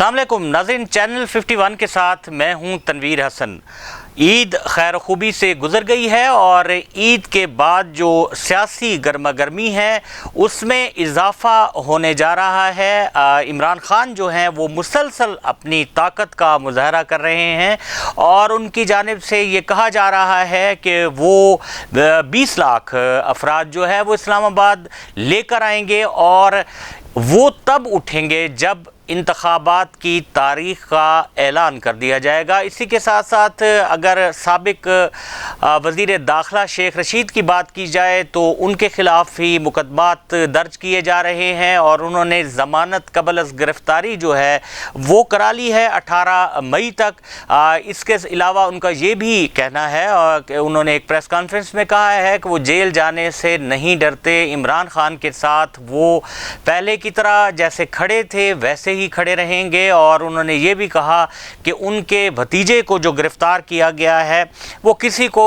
अस्सलाम वालेकुम नाज़रीन, चैनल 51 के साथ मैं हूं तनवीर हसन। ईद खैर खूबी से गुज़र गई है और ईद के बाद जो सियासी गर्मा गर्मी है उसमें इजाफ़ा होने जा रहा है। इमरान ख़ान जो हैं वो मुसलसल अपनी ताकत का मुज़ाहरा कर रहे हैं और उनकी जानिब से ये कहा जा रहा है कि वो 20 लाख अफराद जो है वो इस्लामाबाद लेकर आएंगे और वो तब उठेंगे जब इंतखाबात की तारीख़ का ऐलान कर दिया जाएगा। इसी के साथ साथ अगर साबिक वज़ीर दाखिला शेख रशीद की बात की जाए तो उनके ख़िलाफ़ ही मुकदमात दर्ज किए जा रहे हैं और उन्होंने ज़मानत कबल अज़ गिरफ़्तारी जो है वो करा ली है 18 मई तक। इसके अलावा उनका ये भी कहना है कि उन्होंने एक प्रेस कॉन्फ्रेंस में कहा है कि वो जेल जाने से नहीं डरते। इमरान ख़ान के साथ वो पहले की तरह जैसे खड़े थे वैसे ही खड़े रहेंगे और उन्होंने ये भी कहा कि उनके भतीजे को जो गिरफ़्तार किया गया है वो किसी को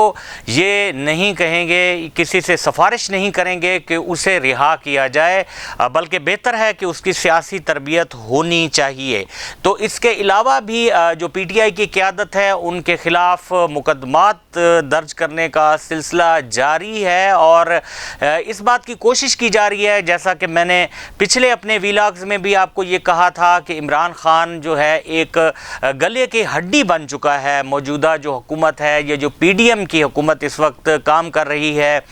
ये नहीं कहेंगे, किसी से सिफारिश नहीं करेंगे कि उसे रिहा किया जाए, बल्कि बेहतर है कि उसकी सियासी तरबियत होनी चाहिए। तो इसके अलावा भी जो पीटीआई की क़यादत है उनके ख़िलाफ़ मुकदमात दर्ज करने का सिलसिला जारी है और इस बात की कोशिश की जा रही है, जैसा कि मैंने पिछले अपने व्लॉग्स में भी आपको ये कहा था कि इमरान ख़ान जो है एक गले की हड्डी बन चुका है। मौजूदा जो हुकूमत है, ये जो पीडीएम की हुकूमत इस वक्त काम कर रही है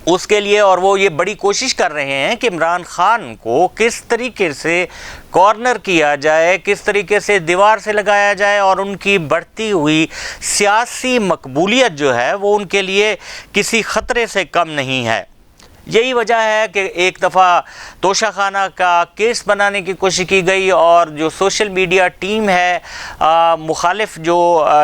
उसके लिए, और वो ये बड़ी कोशिश कर रहे हैं कि इमरान ख़ान को किस तरीके से कॉर्नर किया जाए, किस तरीके से दीवार से लगाया जाए और उनकी बढ़ती हुई सियासी मकबूलियत जो है वो उनके लिए किसी ख़तरे से कम नहीं है। यही वजह है कि एक दफ़ा तोशाखाना का केस बनाने की कोशिश की गई और जो सोशल मीडिया टीम है, मुखालिफ जो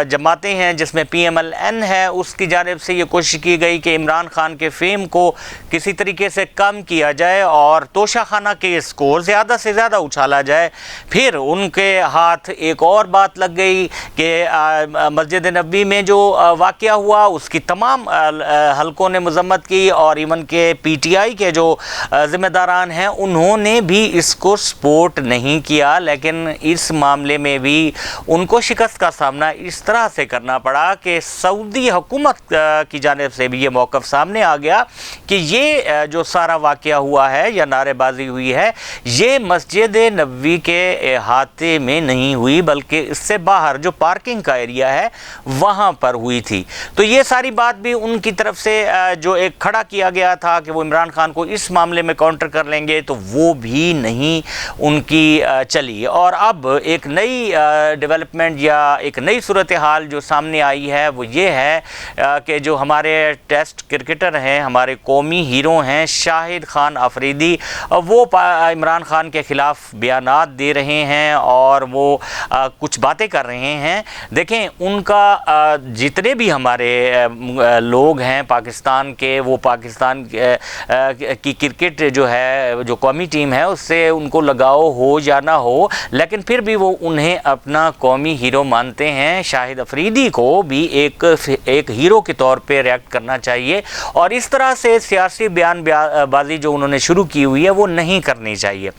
जमातें हैं जिसमें PMLN है, उसकी जानिब से ये कोशिश की गई कि इमरान ख़ान के फेम को किसी तरीके से कम किया जाए और तोशाखाना केस को ज़्यादा से ज़्यादा उछाला जाए। फिर उनके हाथ एक और बात लग गई कि मस्जिद नबी में जो वाक़या हुआ उसकी तमाम हलकों ने मज़म्मत की और इवन के पीटीआई के जो ज़िम्मेदारान हैं उन्होंने भी इसको सपोर्ट नहीं किया, लेकिन इस मामले में भी उनको शिकस्त का सामना इस तरह से करना पड़ा कि सऊदी हुकूमत की जानिब से भी ये मौक़िफ़ सामने आ गया कि ये जो सारा वाक़या हुआ है या नारेबाजी हुई है ये मस्जिद नबवी के अहाते में नहीं हुई बल्कि इससे बाहर जो पार्किंग का एरिया है वहाँ पर हुई थी। तो ये सारी बात भी उनकी तरफ से जो एक खड़ा किया गया था कि वो इमरान ख़ान को इस मामले में काउंटर कर लेंगे, तो वो भी नहीं उनकी चली। और अब एक नई डेवलपमेंट या एक नई सूरत हाल जो सामने आई है वो ये है कि जो हमारे टेस्ट क्रिकेटर हैं, हमारे कौमी हीरो हैं शाहिद खान अफरीदी, वो इमरान ख़ान के ख़िलाफ़ बयानात दे रहे हैं और वो कुछ बातें कर रहे हैं। देखें, उनका जितने भी हमारे लोग हैं पाकिस्तान के, वो पाकिस्तान की क्रिकेट जो है, जो कौमी टीम है उससे उनको लगाव हो या ना हो, लेकिन फिर भी वो उन्हें अपना कौमी हीरो मानते हैं। शाहिद अफरीदी को भी एक हीरो के तौर पे रिएक्ट करना चाहिए और इस तरह से सियासी बयानबाजी जो उन्होंने शुरू की हुई है वो नहीं करनी चाहिए।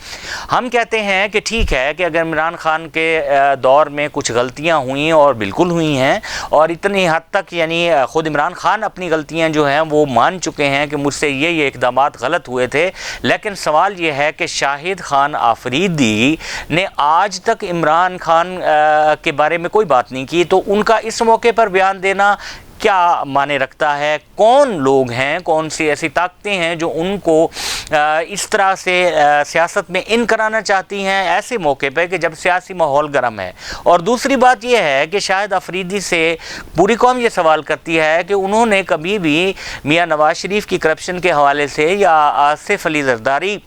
हम कहते हैं कि ठीक है कि अगर इमरान ख़ान के दौर में कुछ गलतियाँ हुई और बिल्कुल हुई हैं और इतनी हद तक यानी ख़ुद इमरान ख़ान अपनी गलतियाँ जो हैं वो मान चुके हैं कि मुझसे ये इक़दामात गलत हुए थे, लेकिन सवाल ये है कि शाहिद खान अफरीदी ने आज तक इमरान खान के बारे में कोई बात नहीं की, तो उनका इस मौके पर बयान देना क्या माने रखता है? कौन लोग हैं, कौन सी ऐसी ताकतें हैं जो उनको इस तरह से सियासत में इन कराना चाहती हैं ऐसे मौके पर कि जब सियासी माहौल गर्म है? और दूसरी बात यह है कि शाहिद अफरीदी से पूरी कौम ये सवाल करती है कि उन्होंने कभी भी मियां नवाज शरीफ की करप्शन के हवाले से या आसिफ अली ज़रदारी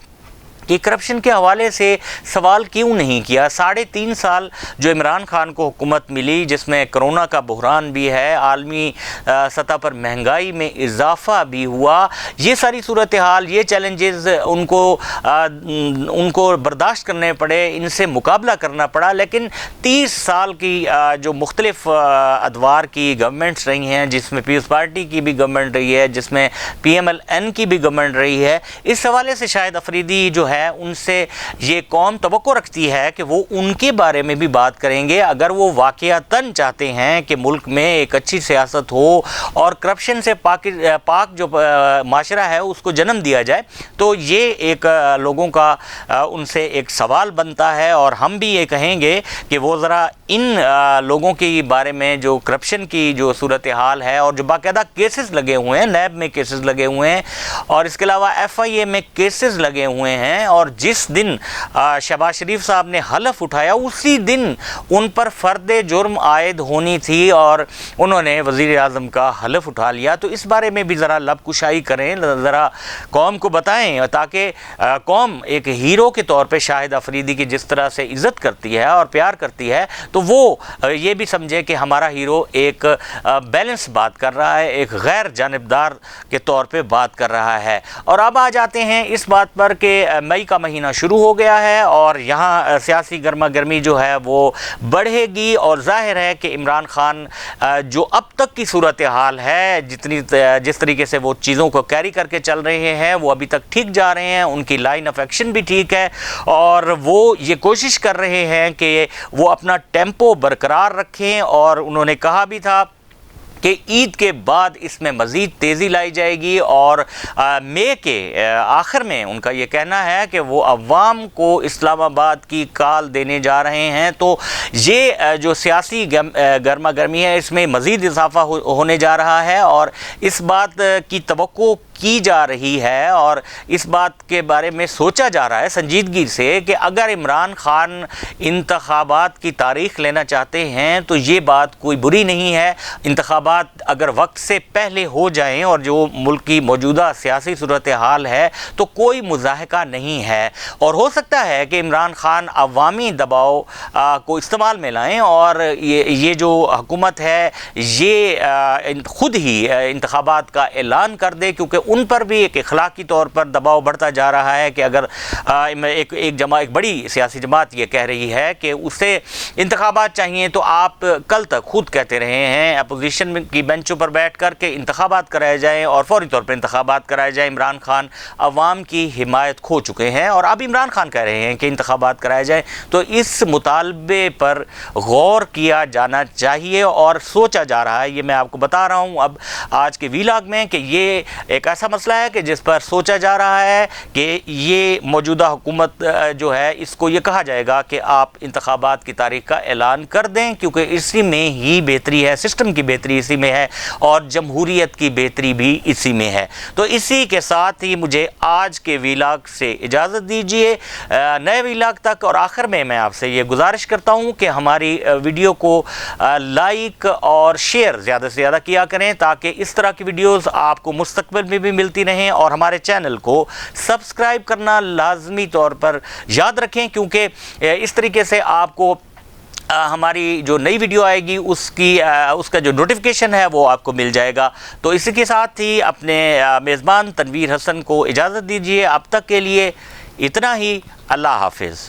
कि करप्शन के हवाले से सवाल क्यों नहीं किया। 3.5 साल जो इमरान खान को हुकूमत मिली, जिसमें कोरोना का बहरान भी है, आलमी सतह पर महंगाई में इजाफ़ा भी हुआ, ये सारी सूरत हाल, ये चैलेंजेस उनको बर्दाश्त करने पड़े, इनसे मुकाबला करना पड़ा। लेकिन 30 साल की जो मुख्तलिफ अदवार की गवर्नमेंट्स रही हैं, जिसमें पीपल्स पार्टी की भी गवर्नमेंट रही है, जिसमें PMLN की भी गवर्नमेंट रही है, इस हवाले से शाहिद अफरीदी जो है ہے ان سے یہ قوم توقع رکھتی ہے کہ وہ ان کے بارے میں بھی بات کریں گے اگر وہ واقعتاً چاہتے ہیں کہ ملک میں ایک اچھی سیاست ہو اور کرپشن سے پاک جو معاشرہ ہے اس کو جنم دیا جائے. تو یہ ایک لوگوں کا ان سے ایک سوال بنتا ہے اور ہم بھی یہ کہیں گے کہ وہ ذرا ان لوگوں کے بارے میں جو کرپشن کی جو صورتحال ہے اور جو باقاعدہ کیسز لگے ہوئے ہیں, نیب میں کیسز لگے ہوئے ہیں اور اس کے علاوہ FIA میں کیسز لگے ہوئے ہیں, اور جس دن شہباز شریف صاحب نے حلف اٹھایا اسی دن ان پر فرد جرم عائد ہونی تھی اور انہوں نے وزیر اعظم کا حلف اٹھا لیا. تو اس بارے میں بھی ذرا لب کشائی کریں, ذرا قوم کو بتائیں تاکہ قوم ایک ہیرو کے طور پہ شاہد افریدی کی جس طرح سے عزت کرتی ہے اور پیار کرتی ہے تو وہ یہ بھی سمجھے کہ ہمارا ہیرو ایک بیلنس بات کر رہا ہے, ایک غیر جانبدار کے طور پہ بات کر رہا ہے. اور اب آ جاتے ہیں اس بات پر کہ مئی کا مہینہ شروع ہو گیا ہے اور یہاں سیاسی گرما گرمی جو ہے وہ بڑھے گی, اور ظاہر ہے کہ عمران خان جو اب تک کی صورتحال ہے جس طریقے سے وہ چیزوں کو کیری کر کے چل رہے ہیں وہ ابھی تک ٹھیک جا رہے ہیں, ان کی لائن آف ایکشن بھی ٹھیک ہے اور وہ یہ کوشش کر رہے ہیں کہ وہ اپنا ٹیمپو برقرار رکھیں. اور انہوں نے کہا بھی تھا کہ عید کے بعد اس میں مزید تیزی لائی جائے گی اور مئی کے آخر میں ان کا یہ کہنا ہے کہ وہ عوام کو اسلام آباد کی کال دینے جا رہے ہیں. تو یہ جو سیاسی گرما گرمی ہے اس میں مزید اضافہ ہونے جا رہا ہے اور اس بات کی توقع کی جا رہی ہے اور اس بات کے بارے میں سوچا جا رہا ہے سنجیدگی سے کہ اگر عمران خان انتخابات کی تاریخ لینا چاہتے ہیں تو یہ بات کوئی بری نہیں ہے. انتخابات اگر وقت سے پہلے ہو جائیں اور جو ملک کی موجودہ سیاسی صورتحال ہے تو کوئی مضاحکہ نہیں ہے, اور ہو سکتا ہے کہ عمران خان عوامی دباؤ کو استعمال میں لائیں اور یہ جو حکومت ہے یہ خود ہی انتخابات کا اعلان کر دے, کیونکہ ان پر بھی ایک اخلاقی طور پر دباؤ بڑھتا جا رہا ہے کہ اگر ایک بڑی سیاسی جماعت یہ کہہ رہی ہے کہ اسے انتخابات چاہیے تو آپ کل تک خود کہتے رہے ہیں اپوزیشن کی بینچوں پر بیٹھ کر کے انتخابات کرائے جائیں اور فوری طور پر انتخابات کرائے جائیں. عمران خان عوام کی حمایت کھو چکے ہیں اور اب عمران خان کہہ رہے ہیں کہ انتخابات کرائے جائیں. تو اس مطالبے پر غور کیا جانا چاہیے اور سوچا جا رہا ہے. یہ میں آپ کو بتا رہا ہوں اب آج کے ویلاگ میں کہ یہ ایک ایسا مسئلہ ہے کہ جس پر سوچا جا رہا ہے کہ یہ موجودہ حکومت جو ہے اس کو یہ کہا جائے گا کہ آپ انتخابات کی تاریخ کا اعلان کر دیں, کیونکہ اسی میں ہی بہتری ہے, سسٹم کی بہتری اسی میں ہے اور جمہوریت کی بہتری بھی اسی میں ہے. تو اسی کے ساتھ ہی مجھے آج کے ویلاگ سے اجازت دیجیے. نئے ویلاگ تک اور آخر میں آپ سے یہ گزارش کرتا ہوں کہ ہماری ویڈیو کو لائک اور شیئر زیادہ سے زیادہ کیا کریں تاکہ اس طرح کی ویڈیوز آپ کو مستقبل میں بھی ملتی رہیں, اور ہمارے چینل کو سبسکرائب کرنا لازمی طور پر یاد رکھیں, کیونکہ اس طریقے سے آپ کو ہماری جو نئی ویڈیو آئے گی اس کا جو نوٹیفیکیشن ہے وہ آپ کو مل جائے گا. تو اسی کے ساتھ ہی اپنے میزبان تنویر حسن کو اجازت دیجیے. اب تک کے لیے اتنا ہی. اللہ حافظ.